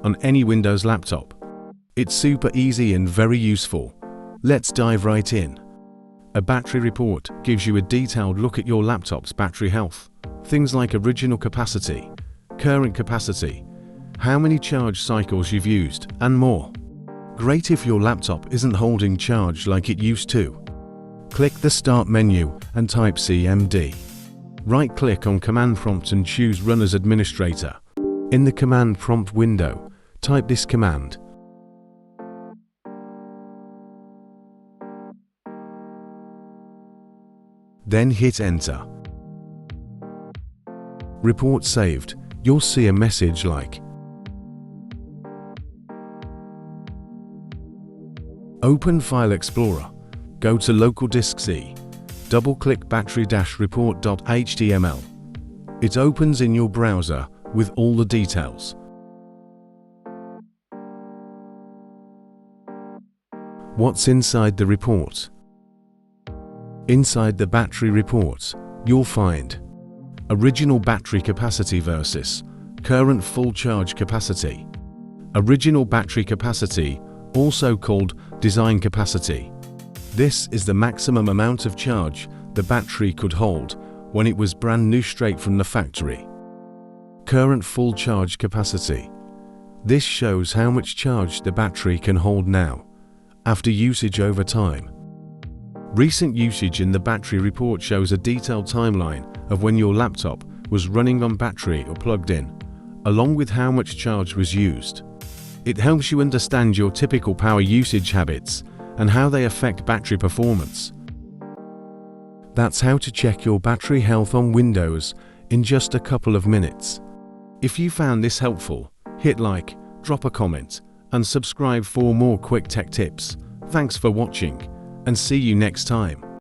on any Windows laptop. It's super easy and very useful. Let's dive right in. A battery report gives you a detailed look at your laptop's battery health. Things like original capacity, current capacity, how many charge cycles you've used, and more. Great if your laptop isn't holding charge like it used to. Click the Start menu and type CMD. Right-click on Command Prompt and choose Run as Administrator. In the Command Prompt window, type this command. Then hit Enter. Report saved. You'll see a message like Open File Explorer. Go to Local Disk C. Double-click battery-report.html. It opens in your browser with all the details. What's inside the report? Inside the battery report, you'll find original battery capacity versus current full charge capacity. Original battery capacity, also called design capacity. This is the maximum amount of charge the battery could hold when it was brand new straight from the factory. Current full charge capacity. This shows how much charge the battery can hold now, after usage over time. Recent usage in the battery report shows a detailed timeline of when your laptop was running on battery or plugged in, along with how much charge was used. It helps you understand your typical power usage habits and how they affect battery performance. That's how to check your battery health on Windows in just a couple of minutes. If you found this helpful, hit like, drop a comment, and subscribe for more quick tech tips. Thanks for watching, and see you next time.